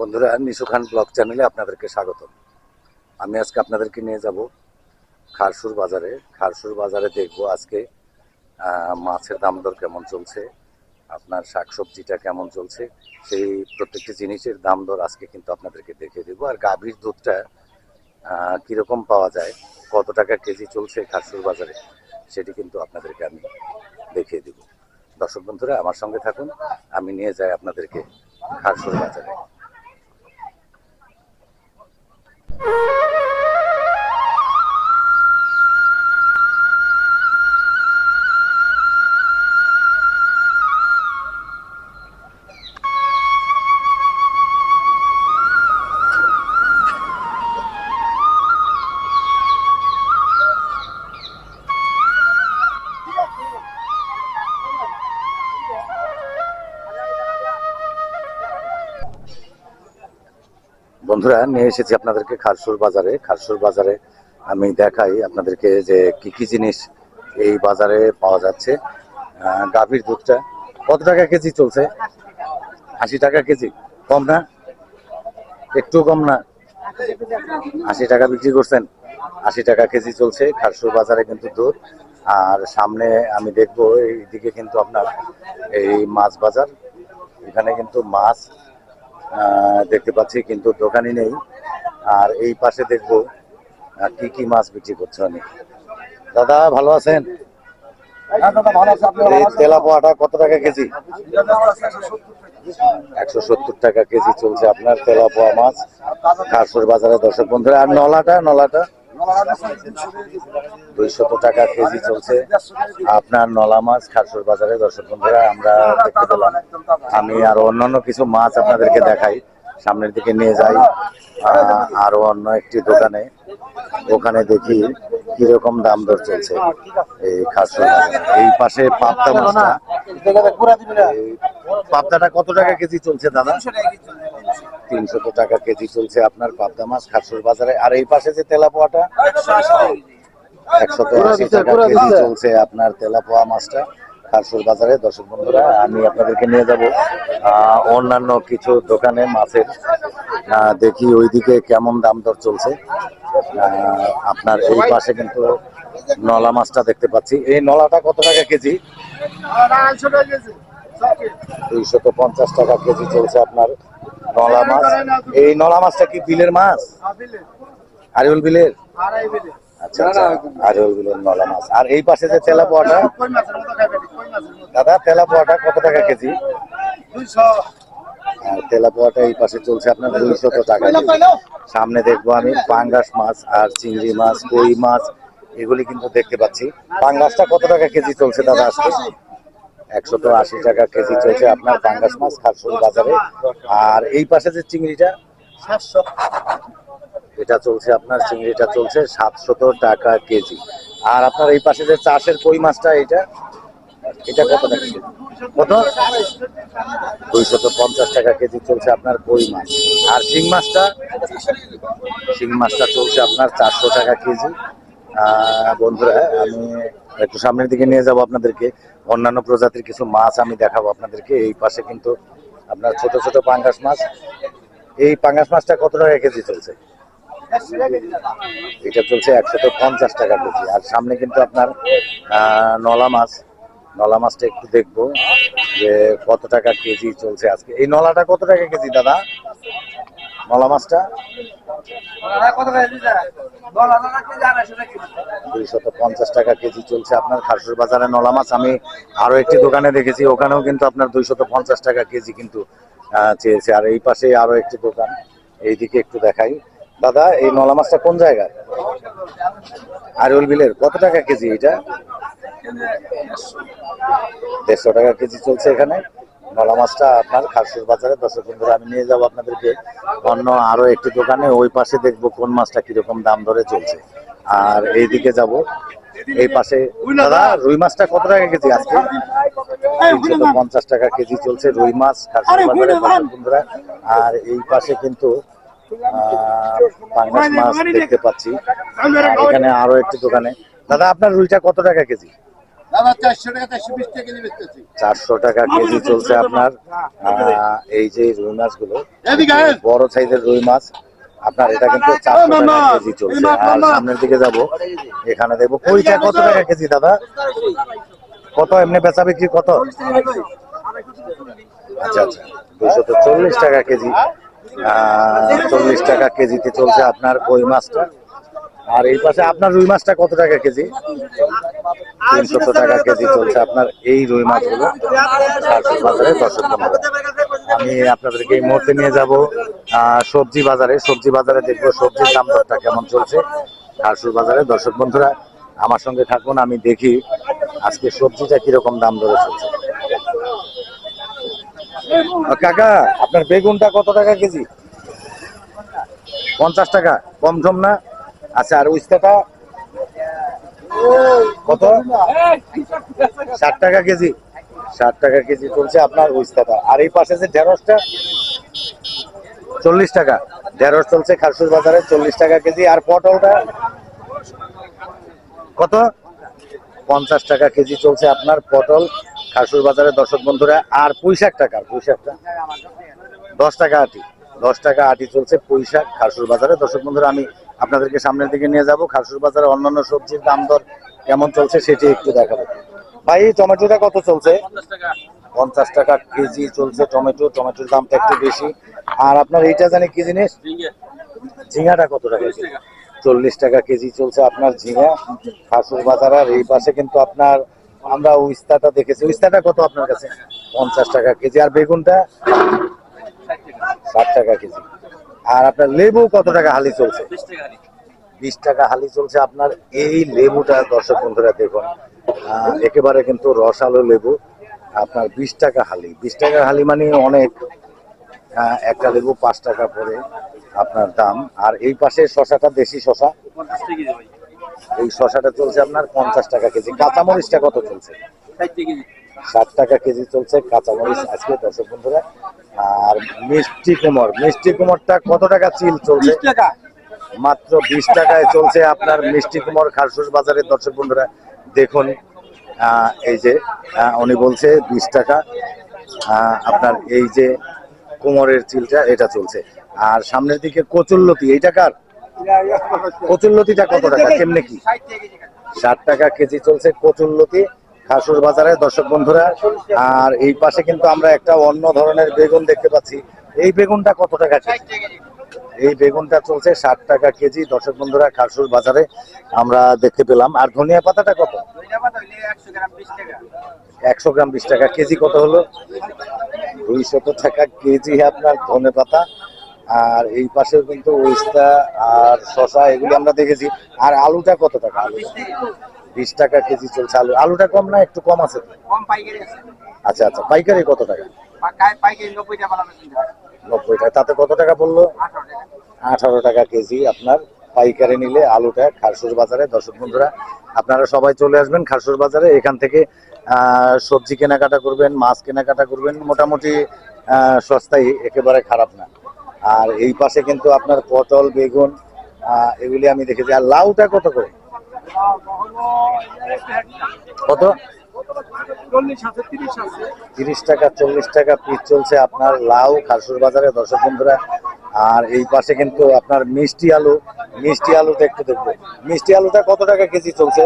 বন্ধুরা, নিশু খান ব্লগ চ্যানেলে আপনাদেরকে স্বাগত। আমি আজকে আপনাদেরকে নিয়ে যাব খারসুর বাজারে। খারসুর বাজারে দেখব আজকে মাছের দাম দর কেমন চলছে, আপনার শাকসবজিটা কেমন চলছে, সেই প্রত্যেকটি জিনিসের দাম দর আজকে কিন্তু আপনাদেরকে দেখিয়ে দেবো। আর গাভীর দুধটা কীরকম পাওয়া যায়, কত টাকা কেজি চলছে খারসুর বাজারে, সেটি কিন্তু আপনাদেরকে আমি দেখিয়ে দেব। দর্শক বন্ধুরা, আমার সঙ্গে থাকুন, আমি নিয়ে যাই আপনাদেরকে খারসুর বাজারে। বন্ধুরা, নিয়ে এসেছি আপনাদেরকে খারসুর বাজারে। খারসুর বাজারে আমি দেখাই আপনাদেরকে যে কি কি জিনিস এই বাজারে পাওয়া যাচ্ছে। গাভীর দুধটা কত টাকা কেজি চলছে? 80 টাকা কেজি। কম না? একটু কম না? 80 টাকা বিক্রি করছেন? 80 টাকা কেজি চলছে খারসুর বাজারে কিন্তু দুধ। আর সামনে আমি দেখবো এইদিকে কিন্তু আপনার এই মাছ বাজার, এখানে কিন্তু মাছ দেখতে পাচ্ছি, কিন্তু দোকানই নেই। আর এই পাশে দেখবো কি কি মাছ বিক্রি করছে অনেক। দাদা ভালো আছেন? এই তেলাপোয়াটা কত টাকা কেজি? 170 টাকা কেজি চলছে আপনার তেলাপোয়া মাছ খারসুর বাজারে। দর্শক বন্ধুরা, আর নলাটা 200 টাকা কেজি চলছে আপনার নলা মাছ খারসুর বাজারে। দর্শক বন্ধুরা, আমরা দেখতে পেলাম, আমি আরো অন্যান্য কিছু মাছ আপনাদেরকে দেখাই, সামনের দিকে নিয়ে যাই আরো অন্য একটি দোকানে, ওখানে দেখি কিরকম দাম দর চলছে এই খারসুর বাজারে। এই পাশে পাবদা মাছটা, পাবদাটা কত টাকা কেজি চলছে দাদা? 300 টাকা কেজি চলছে আপনার পাবদা মাছ খারসুর বাজারে। আর এই পাশে যে তেলাপোয়াটা 180 টাকা কেজি চলছে আপনার তেলাপোয়া মাছটা খারসুর বাজারে। দর্শক বন্ধুরা, আমি আপনাদেরকে নিয়ে যাব অন্যান্য কিছু দোকানে মাছের, দেখি ওইদিকে কেমন দাম দর চলছে। আপনার এই পাশে কিন্তু নলা মাছটা দেখতে পাচ্ছি। এই নলাটা কত টাকা কেজি? 250 টাকা কেজি চলছে আপনার নলা মাছ। এই নলা মাছটা কি বিলের মাছ? আরিউল বিলের? আচ্ছা আচ্ছা, আরিউল বিলের নলা মাছ। আর এই পাশে যে তেলাপোয়াটা দাদা, তেলাপোয়াটা কত টাকা কেজি? আর তেলাপোয়াটা এই পাশে চলছে আপনার 200 টাকা কেজি। সামনে দেখবো আমি পাঙ্গাস মাছ আর চিংড়ি মাছ, কই মাছ, এগুলি কিন্তু দেখতে পাচ্ছি। পাঙ্গাসটা কত টাকা কেজি চলছে দাদা আজকে? 180 টাকা কেজি চলছে আপনার পাঙ্গাস মাছ খারসুর বাজারে। আর এই পাশে যে চিংড়িটা, এটা চলছে আপনার, চিংড়িটা চলছে 700 টাকা কেজি। আর আপনার এই পাশে যে চাষের কই মাছটা, এটা কত টাকা কেজি? কত? 250 টাকা কেজি চলছে আপনার কই মাছ। আর শিং মাছটা চলছে আপনার 400 টাকা কেজি। বন্ধুরা, আমি একটু সামনের দিকে নিয়ে যাব আপনাদেরকে, অন্যান্য প্রজাতির কিছু মাছ আমি দেখাবো আপনাদেরকে। এই পাশে কিন্তু আপনার ছোট ছোট পাঙ্গাস মাছ। এই পাঙ্গাস মাছটা কত টাকা কেজি চলছে? এটা চলছে 150 টাকা কেজি। আর সামনে কিন্তু আপনার নলা মাছটা একটু দেখবো যে কত টাকা কেজি চলছে আজকে। এই নলাটা কত টাকা কেজি দাদা? নলা মাছটা 250 টাকা কেজি চলছে আপনার খারসুর বাজারে নলা মাছ। আমি আরো একটি দোকানে দেখেছি, ওখানেও কিন্তু আপনার 250 টাকা কেজি কিন্তু চেয়েছে। আর এই পাশে আরো একটি দোকান, এইদিকে একটু দেখাই। দাদা, এই নলা মাছটা কোন জায়গায়? আরিউল বিলের। কত টাকা কেজি এটা? 150 টাকা কেজি চলছে এখানে নলা মাছটা আপনার খারসুর বাজারে। দর্শক বন্ধুরা, আমি নিয়ে যাবো আপনাদেরকে অন্য আরো একটি দোকানে, ওই পাশে দেখবো কোন মাছটা কিরকম দাম ধরে চলছে। আর এইদিকে যাব, এই পাশে দাদা, রুই মাছটা কত টাকা কেজি আজকে? 350 টাকা কেজি চলছে রুই মাছ খারসুর বাজারে। দর্শক বন্ধুরা, আর এই পাশে কিন্তু পাঙ্গাস মাছ দেখতে পাচ্ছি। এখানে আরো একটি দোকানে, দাদা আপনার রুইটা কত টাকা কেজি? দাদা 400 টাকা 420 টাকা কেজি বেচতেছি। 400 টাকা কেজি চলছে আপনার এই যে রুই মাছগুলো, এদিকে আয়। বড় সাইজের রুই মাছ আপনার, এটা কিন্তু 400 টাকা কেজি চলছে। আর সামনের দিকে যাব, এখানে দেখবো কইটা কত টাকা কেজি দাদা, কত এমনি বেচা বিক্রি কত? আচ্ছা আচ্ছা, 240 টাকা কেজি। 40 টাকা কেজিতে চলছে আপনার কই মাছটা। আর এই পাশে আপনার রুই মাছটা কত টাকা কেজি? 300 টাকা কেজি চলছে আপনার এই রুই মাছগুলো খারশুর বাজারে। দর্শক বন্ধুরা, আমি আপনাদেরকে এই মুহূর্তে নিয়ে যাব সবজি বাজারে। সবজি বাজারে দেখবো সবজির দাম দরটা কেমন চলছে খারশুর বাজারে। দর্শক বন্ধুরা, আমার সঙ্গে থাকুন, আমি দেখি আজকে সবজিটা কিরকম দাম দরে চলছে। কাকা, আপনার বেগুনটা কত টাকা কেজি? 50 টাকা, কম সম না? আচ্ছা, আর উস্তাটা কত? 60 টাকা কেজি। 60 টাকা কেজি চলছে আপনার উস্তাটা। আর এই পাশে যে ঢেঁড়সটা 40 টাকা, ঢেঁড়স চলছে খারশুর বাজারে 40 টাকা কেজি। আর পটলটা কত? 50 টাকা কেজি চলছে আপনার পটল খারশুর বাজারে। দর্শক বন্ধুরা, আর পুঁইশাক টাকা, পুঁইশাকটা 10 টাকা আটি, 10 টাকা আটি চলছে পুঁইশাক খারশুর বাজারে। দর্শক বন্ধুরা, আমি আপনাদেরকে সামনের দিকে নিয়ে যাব, খারশুর বাজারে অন্যান্য সবজির দাম দর কেমন চলছে সেটি একটু দেখাবো। ভাই, টমেটোটা কত চলছে? 50 টাকা কেজি চলছে টমেটো। টমেটোর দামটা একটু বেশি। আর আপনার এইটা জানি কি জিনিস, ঝিঙাটা কত টাকা কেজি? 40 টাকা কেজি চলছে আপনার ঝিঙা খারশুর বাজারে। আর এই পাশে কিন্তু আপনার আমরা উস্তাটা দেখেছি, উস্তাটা কত আপনার কাছে? 50 টাকা কেজি। আর বেগুনটা 60 টাকা কেজি। আর আপনার লেবু কত টাকা হালি চলছে? 20 টাকা হালি চলছে আপনার এই লেবুটা। দর্শক বন্ধুরা দেখুন, একেবারে কিন্তু রসালো লেবু আপনার 20 টাকা হালি। 20 টাকা হালি মানে অনেক, একটা লেবু 5 টাকা পড়ে আপনার দাম। আর এই পাশে শশাটা, দেশি শশা, এই শশাটা চলছে আপনার 50 টাকা কেজি। কাঁচামরিচটা কত চলছে? 60 টাকা কেজি চলছে কাঁচামরিচ আজকে। দর্শক বন্ধুরা, আর মিষ্টি কুমড়, মিষ্টি কুমড়টা কত টাকা চিল চলছে? মাত্র 20 টাকায় চলছে আপনার মিষ্টি কুমড় খারশুর বাজারে। দর্শক বন্ধুরা দেখুন, এই যে উনি বলছে 20 টাকা আপনার এই যে কুমড়ের চিলটা, এটা চলছে। আর সামনের দিকে কচুরলতি, এইটা কার? কচুরলতিটা কত টাকা, কেমনে কি? 60 টাকা কেজি চলছে কচুরলতি খাসুর বাজারে। দর্শক বন্ধুরা, আর এই পাশে কিন্তু আমরা একটা অন্য ধরনের বেগুন দেখতে পাচ্ছি। এই বেগুনটা কত টাকা কেজি? এই বেগুনটা চলছে 60 টাকা কেজি। দর্শক বন্ধুরা, খাসুর বাজারে আমরা দেখতে পেলাম। আর ধনিয়া পাতাটা কত? 100 গ্রাম 20 টাকা কেজি। কত হলো? 200 টাকা কেজি আপনার ধনে পাতা। আর এই পাশেও কিন্তু উস্তা আর শশা এগুলি আমরা দেখেছি। আর আলুটা কত টাকা? আলু 20 টাকা কেজি চলছে আলু। আলুটা কম না, একটু কম আছে? আচ্ছা আচ্ছা, পাইকারি কত টাকা? 90 টাকা। তাতে কত টাকা পড়লো? 18 টাকা কেজি আপনার পাইকারি নিলে আলুটা খারশুর বাজারে। দর্শক বন্ধুরা, আপনারা সবাই চলে আসবেন খারশুর বাজারে। এখান থেকে সবজি কেনাকাটা করবেন, মাছ কেনাকাটা করবেন, মোটামুটি সস্তায়, একেবারে খারাপ না। আর এই পাশে কিন্তু আপনার পটল, বেগুন এগুলি আমি দেখেছি। আর লাউটা কত করে? কত? 30 টাকা 40 টাকা পিস চলছে আপনার লাউ খারশুর বাজারে। দর্শক বন্ধুরা, আর এই পাশে কিন্তু আপনার মিষ্টি আলু, মিষ্টি আলুটা একটু দেখবো। মিষ্টি আলুটা কত টাকা কেজি চলছে?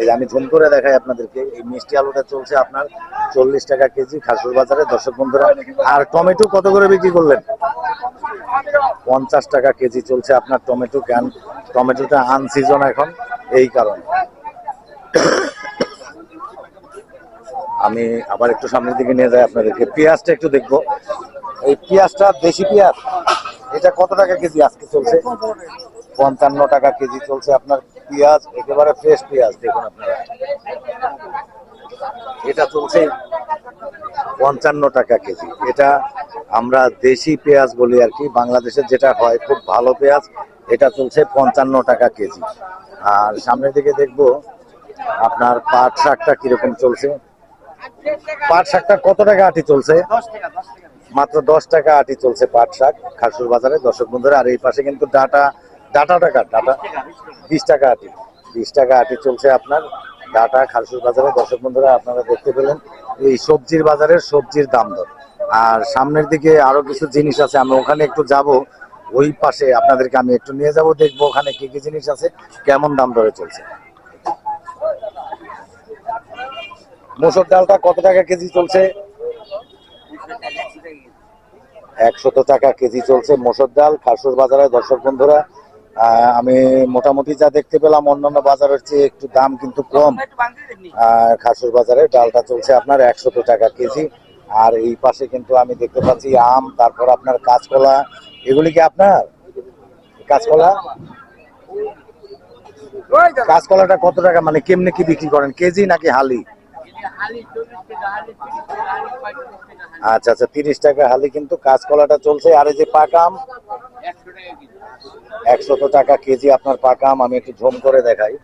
এই আমি ঝুম করে দেখাই আপনাদেরকে, এই মিষ্টি আলুটা চলছে আপনার 40 টাকা কেজি খাসুর বাজারে। দর্শক বন্ধুরা, আর টমেটো কত করে বিক্রি করলেন? 50 টাকা কেজি চলছে আপনার টমেটো। কেন? টমেটোটা আনসিজন এখন, এই কারণে। আমি আবার একটু সামনের দিকে নিয়ে যাই আপনাদেরকে। পেঁয়াজটা একটু দেখবো। এই পেঁয়াজটা দেশি পেঁয়াজ, এটা কত টাকা কেজি আজকে চলছে? 55 টাকা কেজি চলছে আপনার পেঁয়াজ, একেবারে ফ্রেশ পেঁয়াজ। দেখুন আপনারা, এটা চলছে 55 টাকা কেজি। এটা আমরা দেশি পেঁয়াজ বলি আর কি, বাংলাদেশের যেটা হয় খুব ভালো পেঁয়াজ, এটা চলছে 55 টাকা কেজি। আর সামনের দিকে দেখবো আপনার পাট শাকটা কিরকম চলছে। পাট শাকটা কত টাকা আটি চলছে? মাত্র 10 টাকা আটি চলছে পাট শাক খাসুর বাজারে। দর্শক বন্ধুরা, আর এই পাশে কিন্তু ডাটা, ডাটা 20 টাকা আটি, 20 টাকা আটি চলছে আপনার ডাটা খারসুর বাজারে দর্শক বন্ধুরা আপনারা দেখতে পেলেন এই সবজির বাজারের সবজির দাম দর। আর সামনের দিকে আরো কিছু জিনিস আছে, আমি ওখানে একটু যাব, ওই পাশে আপনাদেরকে আমি একটু নিয়ে যাব, দেখবো ওখানে কি কি জিনিস আছে, কেমন দাম দরে চলছে। মসুর ডালটা কত টাকা কেজি চলছে? 100 টাকা কেজি চলছে মসুর ডাল খারসুর বাজারে দর্শক বন্ধুরা। আমি মোটামুটি যা দেখতে পেলাম অন্যান্য বাজারের চেয়ে একটু দাম কিন্তু কম। খারসুর বাজারে ডালটা চলছে আপনার 100 টাকা কেজি। আর এই পাশে কিন্তু আমি দেখতে পাচ্ছি আম, তারপর আপনার কাঁচকলা। এগুলি কি আপনার কাঁচকলা? কাঁচকলাটা কত টাকা, মানে কেমনে কি বিক্রি করেন, কেজি নাকি হালি? আচ্ছা আচ্ছা, 30 টাকা হালি কিন্তু কাঁচকলাটা চলছে। আর এই যে পাকা আম 100 টাকা কেজি আপনার পাকা আম। আমি একটু ঝুম করে দেখাই,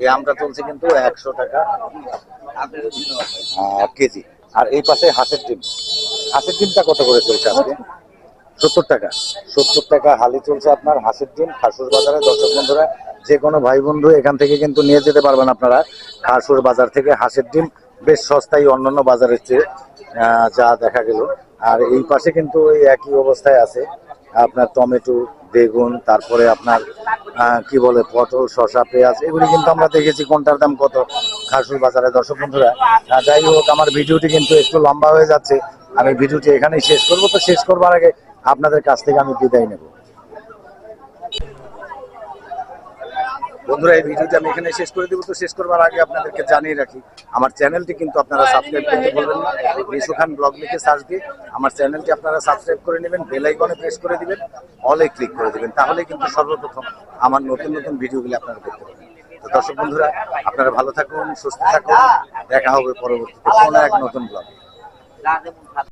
এই আমটা চলছে কিন্তু 100 টাকা কেজি। আর এই পাশে হাঁসের ডিম, হাঁসের ডিমটা কত করে চলছে আজকে? 70 টাকা। 70 টাকা হালি চলছে আপনার হাঁসের ডিম খারসুর বাজারে দর্শক বন্ধুরা। যে কোনো ভাই বন্ধু এখান থেকে কিন্তু নিয়ে যেতে পারবেন আপনারা খারসুর বাজার থেকে হাঁসের ডিম, বেশ সস্তায় অন্যান্য বাজারের চেয়ে, যা দেখা গেল। আর এই পাশে কিন্তু ওই একই অবস্থায় আছে আপনার টমেটো, বেগুন, তারপরে আপনার কি বলে পটল, শসা, পেঁয়াজ, এগুলি কিন্তু আমরা দেখেছি কোনটার দাম কত খারসুর বাজারে দর্শক বন্ধুরা। যাই হোক, আমার ভিডিওটি কিন্তু একটু লম্বা হয়ে যাচ্ছে, আমি ভিডিওটি এখানেই শেষ করব। তো শেষ করবার আগে আপনাদের কাছ থেকে আমি বিদায় নেব। বন্ধুরা, এই ভিডিওটি আমি এখানে শেষ করে দেবো। তো শেষ করবার আগে আপনাদেরকে জানিয়ে রাখি, আমার চ্যানেলটি কিন্তু আপনারা সাবস্ক্রাইব করতে বলবেন না। রিশু খান ব্লগ লিখে সার্চ দিয়ে আমার চ্যানেলটি আপনারা সাবস্ক্রাইব করে নেবেন, বেল আইকনে প্রেস করে দিবেন, অলে ক্লিক করে দিবেন, তাহলে কিন্তু সর্বপ্রথম আমার নতুন নতুন ভিডিওগুলি আপনারা দেখতে পাবেন। তো দর্শক বন্ধুরা, আপনারা ভালো থাকুন, সুস্থ থাকুন, দেখা হবে পরবর্তীতে কোনো এক নতুন ব্লগ।